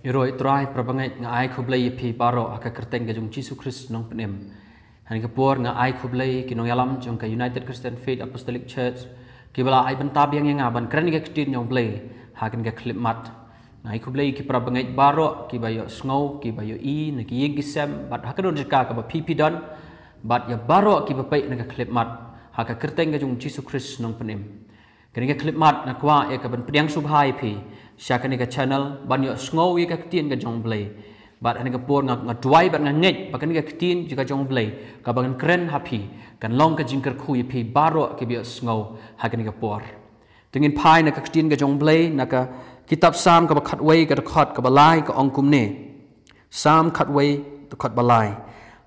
Iroi trai prabangai nga ai khublai phi paro aka kerteng ga jung Jesus Christ nong penem. Hani kapor nga ai khublai kinong yalam jong ka United Christian Faith Apostolic Church kibala ai bantab yang nga ban kren ga ktin nyong blai hagen ga klip mat. Nga ai khublai ki prabangai baro ki bayo sngau ki bayo I na ki yeng kisem bat hakadon jaka ka ba phi don bat ya baro ki ba pai na ga klip mat haka kerteng ga jung Jesus Christ nong penem. Kini ga klip mat na kwa ya ka ban pedang subhai phi Syakani ke channel banyak snow ye ke ketien ke jong blay bat ani ke por nga dwai bat nga ngej bakan ke ketien jika jong blay ka bagan keren happy kan long ke jingker khu ye pi baro ke bi snow hakani ke por tengin pai na ke ketien ke jong blay na ka kitab sam ka khat wei ka khat ka balai ka ongkum ne sam khat wei to khat balai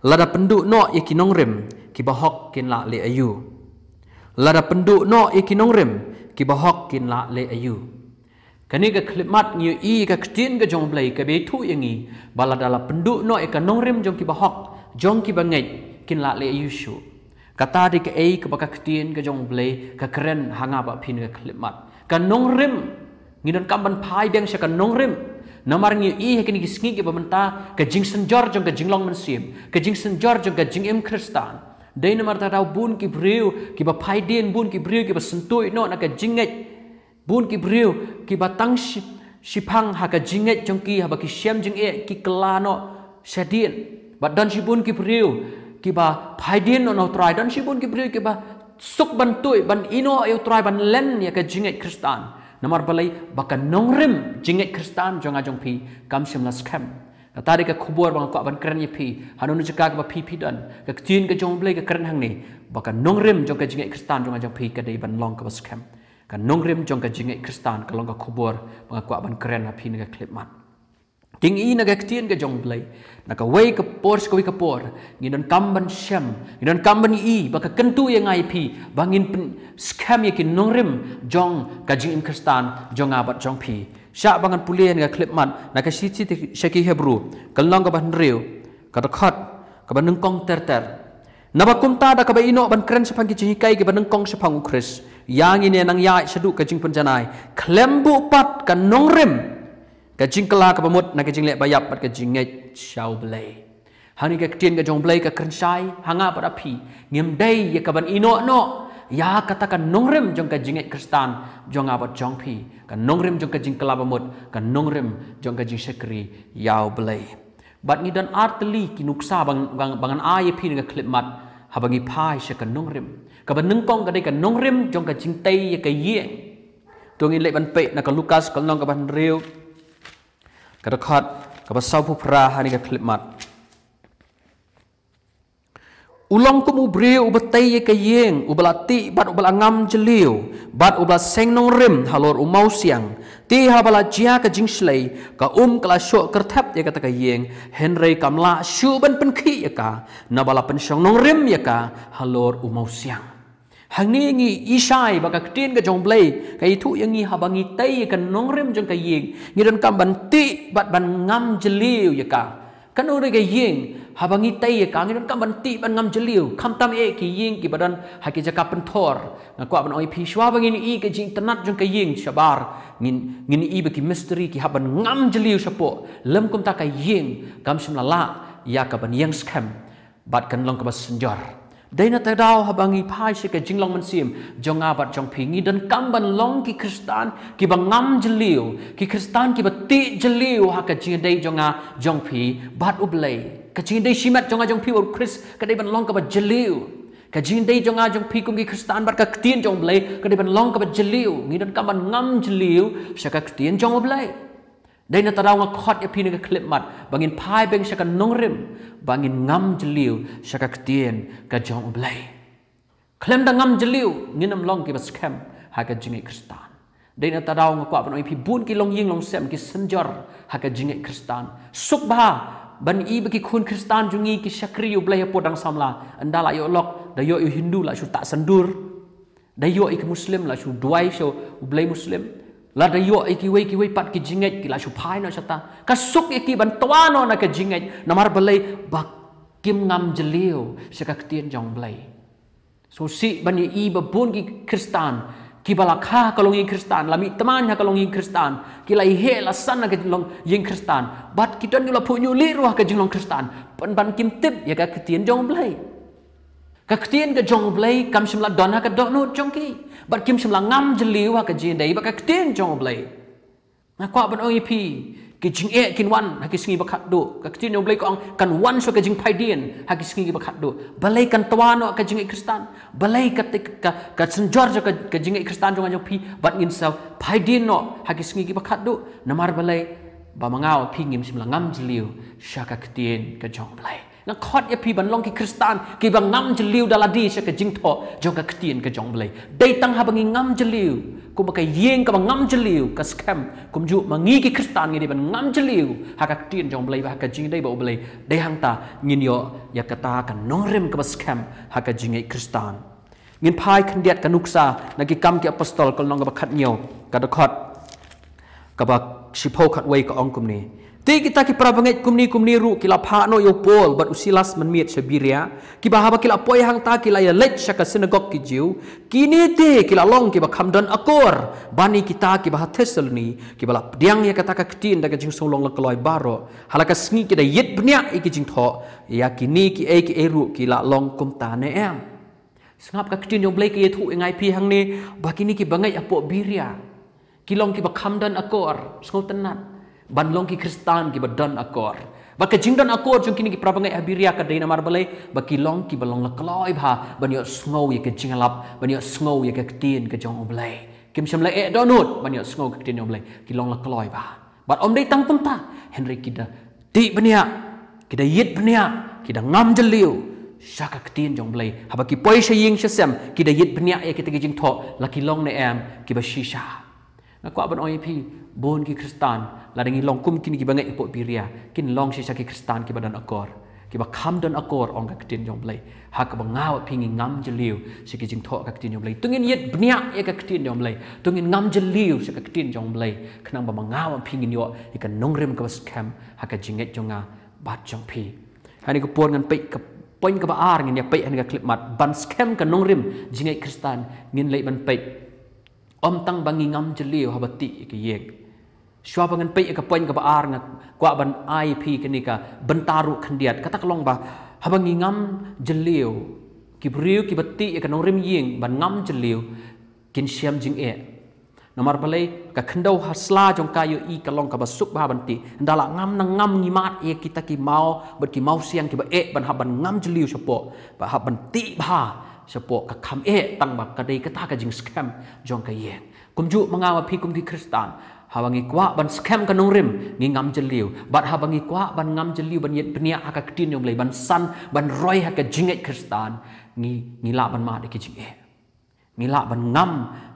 lada penduk no ye kinong rem ki bahok kin la le ayu lada penduk no ye kinong rem ki bahok kin la le ayu Kani ka klimat ngiyo I ka ketien ka jong blay ka betu yangi baladala penduk no e ka nongrim jong ki bahok jong ki bangay kin la le yushu kata di ka ei ka baka ketien ka jong blay ka keren hanga ba pin ka klimat ka nongrim ngidon kamban pai beng sya ka nongrim namar ngiyo I kini kisngi ki bamenta ka jing senjor jong ka jinglong mensim ka jing senjor jong ka jing em kristan day namar ta daw bun ki briu ki ba pai din bun ki briu ki ba sentui no na ka jinget Bun ki briu ki batang sipang haka jinget jongki haba ki syam jing ki kelano syadin bat dan sibun ki briu ki ba phaidin no try dan sibun ki briu ki ba suk bantui ban ino eu try ban len ya ka jinget kristan namar balai baka nongrim jinget kristan jonga jongpi kam sim las kam tadi ka khubor bang ko ban keren ye pi hanun jaka ka ba pi dan ka tin ka jong blai ka keren hang ni baka nongrim jong ka jinget kristan jonga jongpi ka dei ban long ka ba skam kan nongrim jong ka jinget kristan kalong ka khubor bangakwa ban keren api naga klip mat king I naga ktien ka jong blai naka wei ka por ska wei ka por ngidon kamban syam ngidon kamban I baka kentu yang ai pi bangin scam yakin nongrim jong ka jinget kristan jong abat jong pi sya bangan pulien ka klip mat naka siti syaki hebru kalong ka ban riu ka khat ka ban nengkong ter Nabakumta da kabai ino ban keren sepang ki cihikai ki banengkong sepang ukris yang ini nang yai seduk ka jing penjanai klembu pat ka nongrim ka jing kela ka pamut na ka jing lek bayap pat ka jing ngai syau blai hani ka ketien ka jong blai ka keren sai hanga pat api ngem dai ya ka ban ino no ya katakan nongrim jong ka jinget kristan jong abat jong pi ka nongrim jong ka jing kela pamut ka nongrim jong ka jing sekri yau blai Bat ni dan arteli ki nuksa bangan ai pi nga klip mat habangi pai sya ka nongrim ka ban nengkong ka dai ka nongrim jong ka jingtai ya ka yeng tungin lek ban pe na ka Lukas ka nong ka ban riu ka khat ka ba sau pu pra hani ka klip mat Ulong kum ubriu ubatai ya ka yeng ubalati bat ubalangam jeliu bat ubal seng nongrim halor umau siang ti habala jia ka jingslei ka kala syok kertap ya kata ka yeng Henry kamla syu ban penkhi ya ka nabala pensyong nongrim ya ka halor umau siang hangni ngi isai baka ktin ka jongblei ka itu yang ngi habangi tai ka nongrim jong ka yeng ngidan kam ban ti bat ban ngam jeliu ya ka kan ore ka yeng habangi tai ka ngidan kam ban ti ban ngam jeliu kam tam e ki yeng ki badan haki jaka pentor na kwa ban oi pi shwa bangin I ka jing tenat jong ka yeng syabar ngin I baki misteri ki haban ngam jeliu sapo lem kum ta ka yeng kam simlala ya ka ban yang scam bat kan long ka bas senjor Daina tadau habangi pai se ka jinglong mensim jonga bat jong pingi dan kamban long ki kristan ki bangam jeliu ki kristan ki bati jeliu ha ka jing dai jonga jong pi bat ublai ka jing dai simat jonga jong pi ur kris ka dai ban long ka ba jeliu ka jing dai jonga jong pi kum ki kristan bat ka ktien jong blai ka dai ban long ka ba jeliu ngi dan kamban ngam jeliu se ka ktien jong ublai Daina tadau nga khot ya pi ka klip mat bangin pai beng se ka nongrim bangin ngam jeliu syaka ketien ka jong ublai klem da ngam jeliu nginam long ki bas kem ha ka jingai kristan Daina tadau nga kwa ban oi pi bun ki long ying long sem ki senjor ha ka jingai kristan suk ba ban I bagi kun kristan jungi ki syakri ublai podang samla andala yo lok da yo hindu la su tak sendur da yo ik muslim la su duai so ublai muslim la da yo ki wei pat ki jinget ki la su pai no sata ka suk ki ban twano na ka jinget namar balai bak kim ngam jeliu seka ketien jong blai so si ban I babun ki kristan Kibala kha kalong ing Kristan, lami teman ha kalong ing Kristan, kila ihe la sana ke long ing Kristan, bat kita nyula pu nyuli ruah ke jinglong Kristan, ban kim tip ya ka ketien jong blai. Ka ketien ke jong blai kam shimla don ha ka dok no jong ki, bat kim shimla ngam jeliu ha ka jin dai ba ka ketien jong blai. Na kwa ban oi pi ki jing kin wan ha ki singi bakhat do ka ketien jong blai ko kan wan so ka jing pai dien ha ki singi bakhat do balai kan tawano ka jing Kristan balai ka senjor ka jing Kristan jong pi bat ngin sa pai dien no ha ki singi bakhat do namar balai ba mangau pi ngim simla ngam jeliu sha ka ketien ka jong blai na khot ya pi ban long ki Kristan ki bang ngam jeliu daladi sha ka jing tho jong ka ketien ka jong blai dei tang ha bangi ngam jeliu kum ka yeng ka ngam jeliu ka scam kum ju mangi ki Kristan ngi ban ngam jeliu ha ka ketien jong blai ba ka jing dei ba blai dei hang ta ngin yo ya kata kan nongrem ka scam ha ka jing Kristan ngin pai khandiat ka nuksa na ki kam ki apostol kol nong ka khat nyo ka da khot ka ba sipo khat wei ka ong kum ni ti kita ki prabanget kumni ru kila pha no yo pol bat usilas menmiet sebiria ki bahaba kila poi hang ta kila ya lech saka sinagog ki jiu kini ti kila long ki ba khamdan akor bani kita ki bah Thessaloni ki bala diang ya kata ka ktin da ka jing solong la kloi baro halaka sngi ki da yet bnya ki jing tho ya kini ki e ru ki la long kum ta ne em sngap ka ktin yo blai ki thu ngai pi hang ni ba kini ki bangai apo biria ki long ki ba khamdan akor sngo tenat ban long ki Kristan ki badan akor ba ka jingdan akor jong kini ki prabangai abiria ka deina mar balai ba ki long ki balong la kloi bha ban yo sngo ye ka jingalap ban yo sngo ye ka ktin ka jong oblai kim sham la e donut ban yo sngo ka ktin oblai ki long la kloi bha bat om dei tang tum ta Henry ki da ti bania ki da yit bania ki da ngam jeliu shaka ktin jong blai haba ki poi shaying shasem ki da yit bania ye ki ta jing tho la ki long ne em ki ba shisha na kwa ban oi pi bon ki Kristan la dengi long kum kini ki bangai ipot biria kin long sisa ki Kristan ki badan akor ki ba kham dan akor ong ka ktin jong blai ha ka bangaw pingi ngam jeliu si ki jing tho ka ktin jong blai tungin yet bnia e ka ktin jong blai tungin ngam jeliu si ka ktin jong blai khnang ba mangaw pingi yo i ka nongrem ka scam ha ka jinget jonga bat jong pi hani ko pon ngan pe ka poin ka ba ar ngin ya pe han ka clip mat ban scam ka nongrem jinget Kristan ngin lei ban pe om tang bangi ngam jeliu habati ki yek shwa bangan pe ka poin ka ba ar nga kwa ban IP kini ka bentaru khandiat kata klong ba habangi ngam jeliu ki briu ki bati ka nongrim ying ban ngam jeliu kin siam jing e namar balai ka khandau hasla jong kayo i ka long ka ba suk ba banti ndala ngam na ngam ngimat e kita ki mau bat ki mau siang ki ba e ban haban ngam jeliu sapo ba haban ti ba sapo ka kham e tang ba ka dei ka ta ka jing scam jong ka yeng kumju mangawa phi kum ki Kristan habangi kwa ban scam ka nongrim ngi ngam jeliu bat habangi kwa ban ngam jeliu ban yet bnia ha ka ktin yong lei ban san ban roi ha ka jinget Kristan ngi la ban ma de ki jing e ngi la ban ngam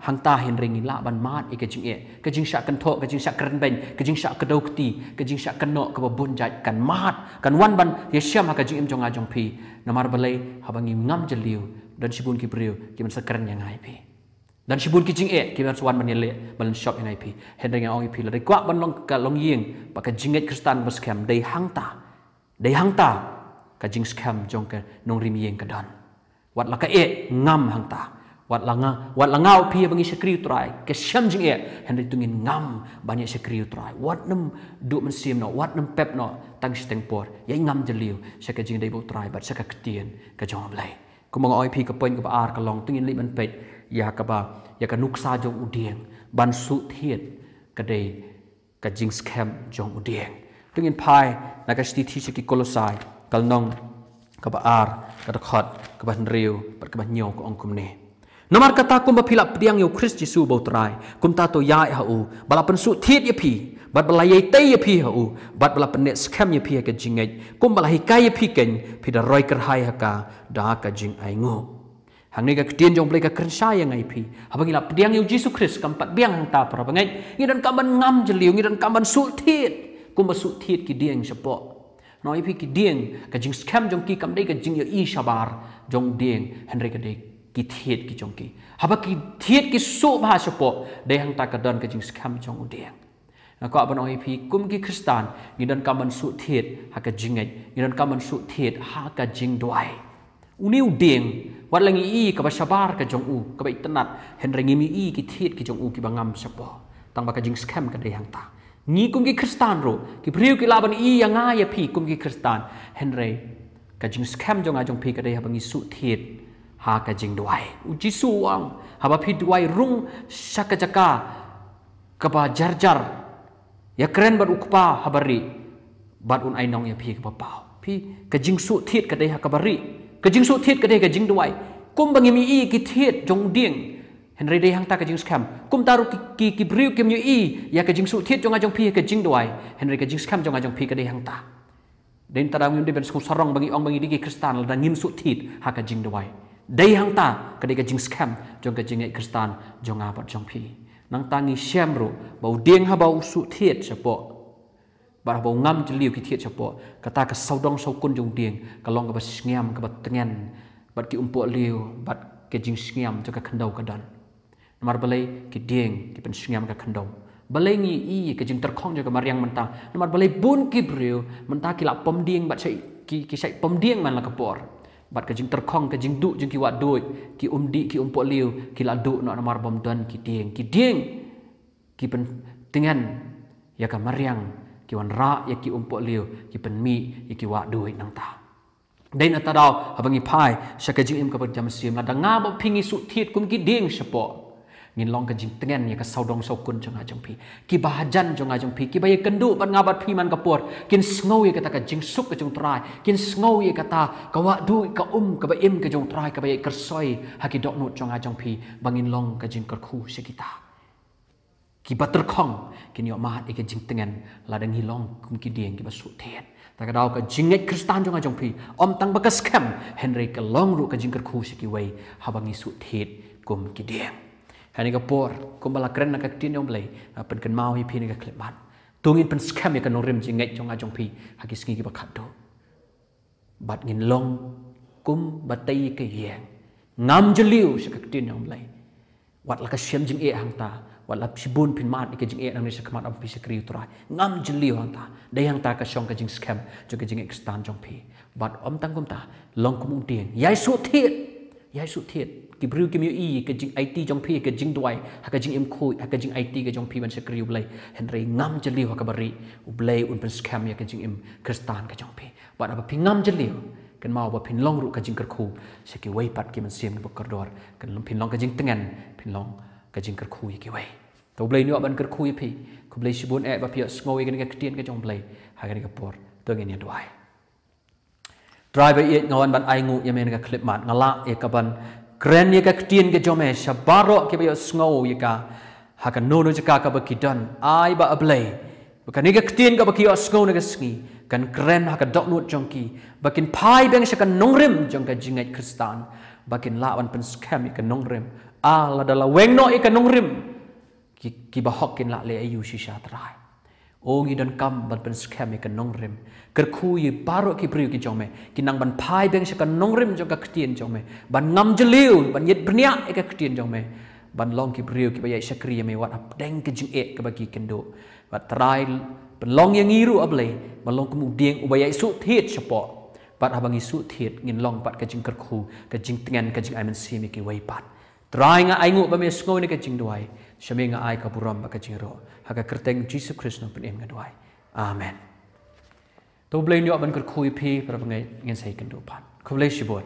hang ta hen ring ngi la ban ma e ka jing e ka jing sha kan tho ka jing sha kren ben ka jing sha ka dau kti ka jing sha kan no ka ba bun jat kan mat kan wan ban ye syam ha ka jing em jong a jong phi namar balai habangi ngam jeliu dan sibun ki priu ki man sa kren yang ai pi dan sibun ki jing e ki man swan man le ban shop yang ai pi hen ring ong pi la dei kwa ban long ka long ying ba ka jinget Kristan ba scam dei hang ta ka jing scam jong ka nong rim yeng ka dan wat la ka e ngam hang ta wat la ngau pi bangi sekriu trai ke syam jing e hen ri tungin ngam banyak sekriu trai wat nem du man sim no wat nem pep no tang steng por ye ngam jeliu sa ka jing dei bo trai bat sa ka ktien ka jong blai ko mong oi pi ka poin ka ba ar ka long tungin li man pet ya ka nuksa jong udieng ban su thiet ka dei ka jing scam jong udieng tungin pai na ka sti thi ki Kolosai kal nong ka ba ar ka da khot ka ban riu bat ka ban nyo ko ong kum ne nomar kata kum ba philap diang yo Christ Jesu bo trai kum ta to ya ha u bala pen su thiet ye phi bat bala ye te ye phi ha u bat bala pen scam ye phi ka jingai kum bala hi kai ye phi ken phi da roi kar hai ha ka da ka jing ai ngo hang ni ka ktien jong blai ka kren sha yang ai phi habangi la diang yo Jesus Christ kam pat biang hang ta pra bangai ngi dan kam ban ngam jeliu ngi dan kam ban su thiet kum ba su thiet ki dieng sapo noi phi ki dieng ka jing scam jong ki kam dei ka jing yo i shabar jong dieng henry ka dei ki thiet ki jong ki haba ki thiet ki su ba sapo dei hang ta ka don ka jing scam jong dieng na ko ban oi phi kum ki Kristan ngi dan kam ban su thiet ha ka jingai ngi dan kam ban su thiet ha ka jing doai uniu ding wat langi i ka ba sabar ka jong u ka ba itanat hen rengi mi i ki thiet ki jong u ki bangam sapo tang ba ka jing scam ka de hang ta ni kum ki kristan ro ki priu ki laban i yanga ya phi kum ki kristan hen re ka jing scam jong a jong phi ka de ha bangi su thiet ha ka jing duai u ji su wang ha ba phi duai rung shaka jaka ka ba jar jar ya keren bat ukpa habari bat un ai nong ya phi ka ba pau phi ka jing su thiet ka de ha ka bari ka jing su thiet ka de ka jing duai kum bangi mi i ki thiet jong ding hen re de hang ta ka jing scam kum taru ki briu kim yu i ya ka jing su thiet jong a jong phi ka jing duai hen re ka jing scam jong a jong phi ka de hang ta den tarang yun de ben sku sarong bangi ong bangi di kristan la ngim su thiet ha ka jing duai de hang ta ka de ka jing scam jong ka jing ai kristan jong a bat jong phi nang tangi syam ro bau ding ha bau su thiet sapo ba bau ngam jeliu ki thiet sapo kata ka saudong saukun jong ding ka long ka ba sngiam ka ba tengen bat ki umpo liu bat ke jing sngiam jo ka khandau ka dan namar balai ki ding ki pen sngiam ka khandau balai ngi i ke jing terkhong jo ka mariang menta namar balai bun ki breu menta ki la pom ding bat sai ki sai pom ding man la ka por bat ke jing terkhong ke jing du jing ki wat doi ki umdi ki umpo liu ki la du no namar bom dan ki ding ki pen tengen ya ka mariang ki wan ra ya ki umpo liu ki pen mi ya ki wa duit nang ta dain atadau abangi pai saka jing im ka ber jam sim la da nga ba pingi su thiet kum ki ding sapo ngin long ka jing tengen ya ka saudong saukun jong a jong phi ki bahajan jong a jong phi ki ba ye kendu ban nga bat phi man ka por kin sngo ye kata ka jing suk ka jong trai kin sngo ye kata ka wa duit ka ka ba im ka jong trai ka ba ye kersoi ha ki dok nut jong a jong phi bangin long ka jing kar khu se kita ki bater khong kin yo mahat ke jing tengen la dang hilong kum ki ding ki ba su thiet ta ka dau ka jing ngai kristan jong a jong phi om tang ba ka scam henry ka long ru ka jing kar khu se ki wei ha bangi su thiet kum ki ding hani ka por kum bala kren na ka tin yong blai pen kan mau hi phi ni ka klip man tungin pen scam ya ka no rim jing ngai jong a jong phi ha ki sngi ki ba khat do bat ngin long kum batai ke yeng ngam jeliu se ka tin yong blai wat la ka syam jing e hang ta wala sibun pin mat ke jing e nang ni sakmat am pi sekri utrai ngam jeli hang ta de hang ta ka shong ka jing scam jo ka jing ekstan jong pi bat om tang kum ta long kum ding yai su thiet ki bru kim yu i ka jing it jong pi ka jing duai ha ka jing im khoi ha ka jing it ka jong pi ban sekri blai henry ngam jeli ha ka bari u blai un pen scam ya ka jing im kristan ka jong pi bat apa pi ngam jeli kan mau ba pin long ru ka jing kar khu se ki wei pat ki man siam ba kor dor kan long pin long ka jing tengen pin long ka jing kar khu ki wei to blai nu ban kar khu pi ku blai sibun e ba pi sngowi kan ka tien ka jong blai ha ka por to ngen ya duai driver it ngawan ban ai ngu yamen ka clip mat ngala e ka ban kren ye ka tien ka jome shabaro ke ba sngowi ka ha ka no no ka ka ba ki dan ai ba ablai ba ni ka tien ka ba ki sngow na ka sngi kan kren ha ka dok nut jong ki bakin pai beng sa kan nongrim jong ka jingai kristan bakin lawan pen scam ka nongrim la dala weng no ka nongrim ki ba hokin la le ayu shisha trai o ngi don kam ban pen scam ka nongrim ker khu ye baro ki priu ki jome ki nang ban pai beng sa kan nongrim jong ka ktien jome ban ngam jeliu ban yet bernia ka ktien jome ban long ki priu ki ba ye sakri me wat ap deng ki jing e ka ba ki kendo bat trai ban long yang ngiru ablai ban long kum ding u ba ye su thiet sapo bat habangi su thiet ngin long pat ka jing ker khu ka jing tengen ka jing ai man si mi ki wei pat trai nga ai ngu ba me sngo ni ka jing duai shame nga ai ka buram ba ka jing ro ha ka kerteng jesus christ no pen em nga duai amen to blai ni ban ker khu pi pra ngai ngin sai kan do pat ku blai shibot